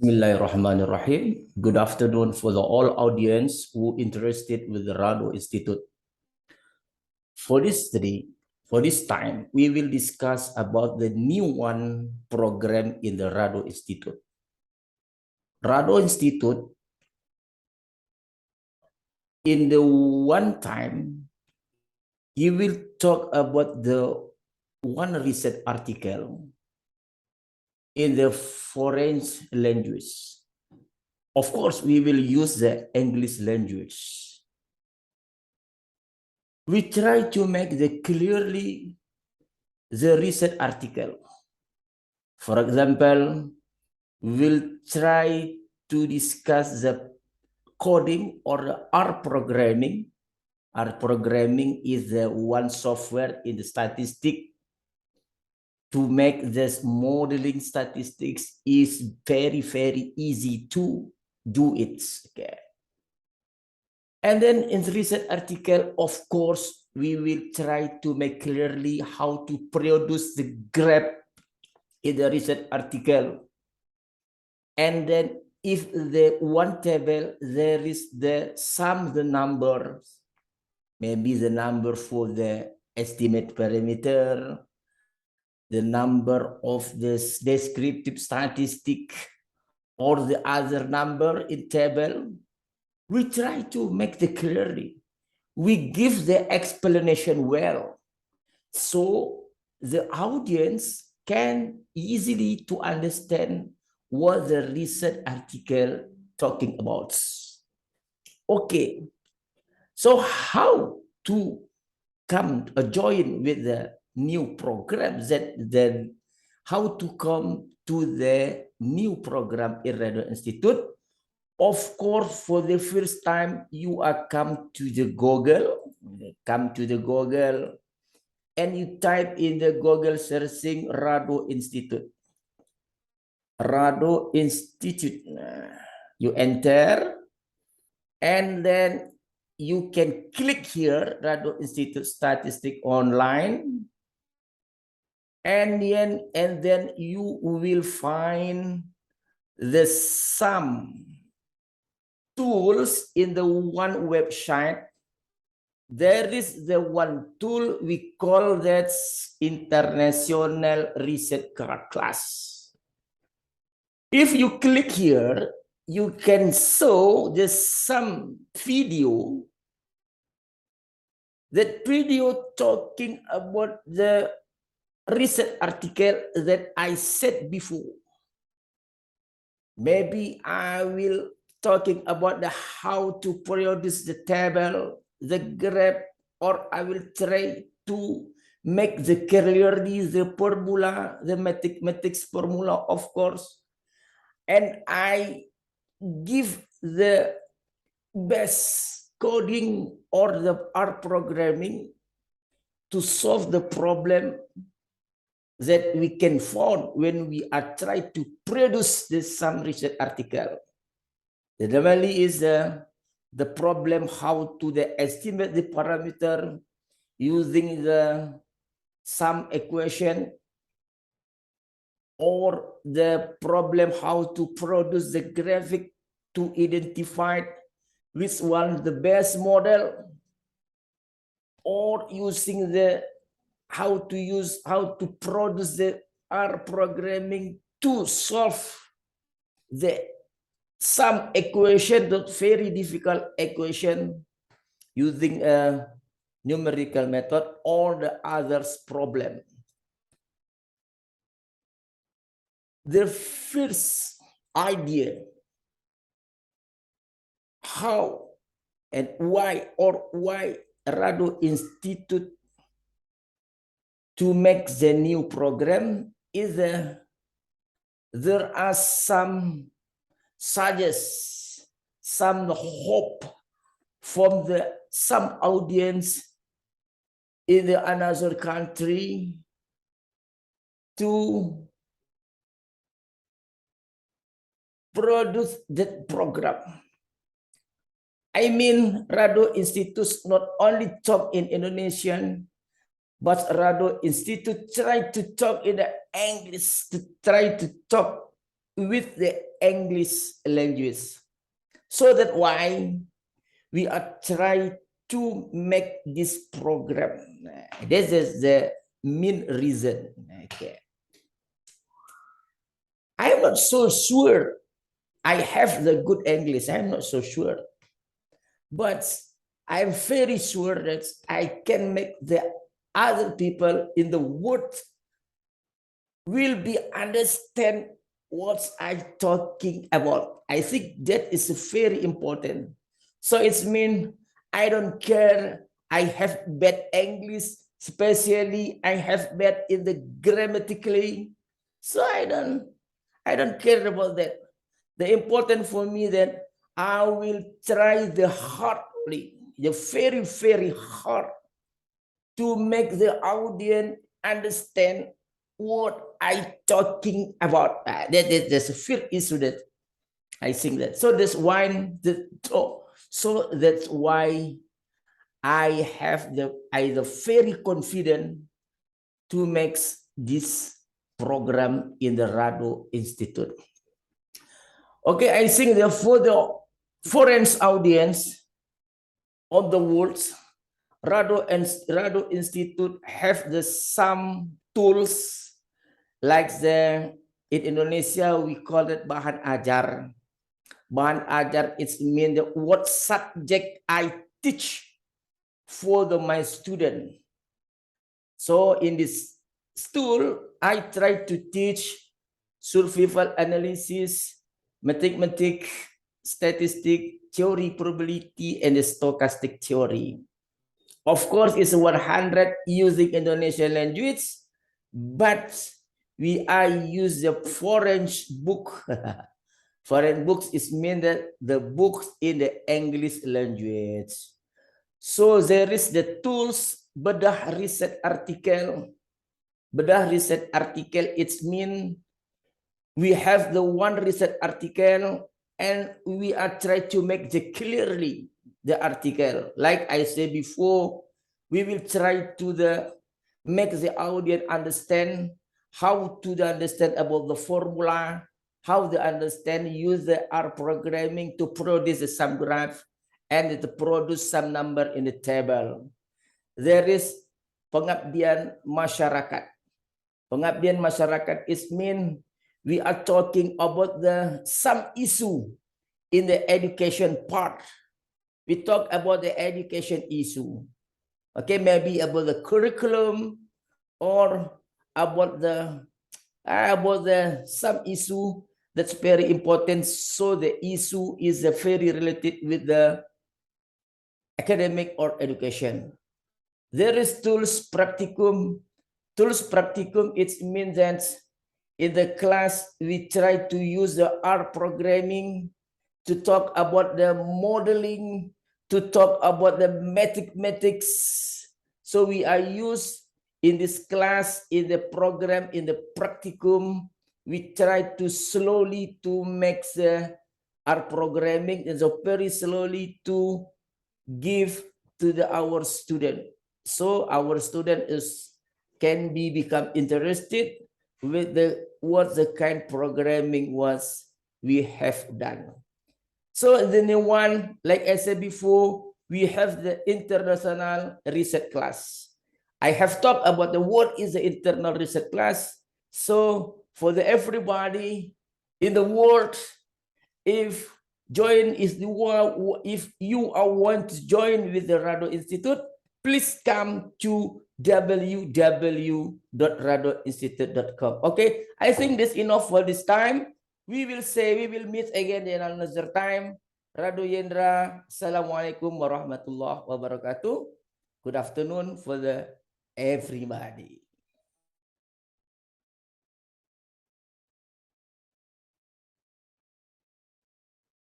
Bismillahirrahmanirrahim. Good afternoon for the all audience who interested with the Rado Institute. For this study, for this time, we will discuss about the new one program in the Rado Institute. Rado Institute, in the one time, you will talk about the one research article in the foreign language. Of course, we will use the English language. We try to make the clearly the research article. For example, we'll try to discuss the coding or the R programming. R programming is the one software in the statistic to make this modeling statistics is very, very easy to do it. Okay. And then in the research article, of course, we will try to make clearly how to produce the graph in the research article. And then if the one table, there is the sum the numbers, maybe the number for the estimate parameter, the number of this descriptive statistic, or the other number in table, we try to make the clearly. We give the explanation well, so the audience can easily to understand what the research article talking about. Okay, so how to come join with the new program, that then how to come to the new program in Rado Institute? Of course, for the first time, you are come to the Google, and you type in the Google searching Rado Institute. Rado Institute. You enter, and then you can click here, Rado Institute Statistic Online, and then you will find the sum tools in the one website. There is the one tool we call that International Research Class. If you click here, you can show the some video. That video talking about the research article that I said before. Maybe I will talking about the how to produce the table, the graph, or I will try to make the clearly the formula, the mathematics formula, of course. And I give the best coding or the R programming to solve the problem that we can find when we are trying to produce this some research article. The normally is the problem how to estimate the parameter using the sum equation, or the problem how to produce the graphic to identify which one the best model, or using the how to produce the R programming to solve the some equation, that very difficult equation using a numerical method, or the others problem. The first idea, how and why Rado Institute to make the new program is there are some some hope from some audience in another country to produce that program. I mean, Rado Institute not only talk in Indonesian, but Rado Institute try to talk in the English, to try to talk with the English language. So that why we are trying to make this program. This is the main reason. Okay. I'm not so sure I have the good English. I'm not so sure. But I'm very sure that I can make the other people in the world will be understand what I'm talking about. I think that is very important. So it's mean I don't care. I have bad English, especially I have bad in the grammatically. So I don't care about that. The important for me that I will try the hardly, the very, very hard to make the audience understand what I talking about. That's a fear issue that I think that. So that's why so that's why I have the very confident to make this program in the Rado Institute. Okay, I think that for the foreign audience of the world, Rado Institute have the some tools like in Indonesia we call it bahan ajar. Bahan ajar it means what subject I teach for my student. So in this tool I try to teach survival analysis, mathematics, statistics, theory probability, and the stochastic theory. Of course, it's 100 using Indonesian language, but we are use the foreign book. Foreign books is mean that the books in the English language. So there is the tools bedah riset artikel. Bedah riset artikel, it's mean we have the one research article and we are trying to make the clearly the article. Like I said before, we will try to make the audience understand how to understand about the formula, how to understand use the R programming to produce some graph and to produce some number in the table. There is pengabdian masyarakat. Pengabdian masyarakat is mean we are talking about some issue in the education part. We talk about the education issue. Okay, maybe about the curriculum or about the some issue that's very important. So the issue is very related with the academic or education. There is tools practicum. Tools practicum, it means that in the class, we try to use the R programming to talk about the modeling, to talk about the mathematics. So we are used in this class, in the program, in the practicum, we try to slowly to make the R programming and so very slowly to give to our student. So our student can become interested with what the kind programming was we have done. So the new one, like I said before, we have the international research class. I have talked about what is the internal research class. So for everybody in the world, if you want to join with the Rado Institute, please come to www.radoinstitute.com. Okay, I think that's enough for this time. We will meet again in another time. Rado Yendra, Assalamualaikum warahmatullahi wabarakatuh. Good afternoon for everybody.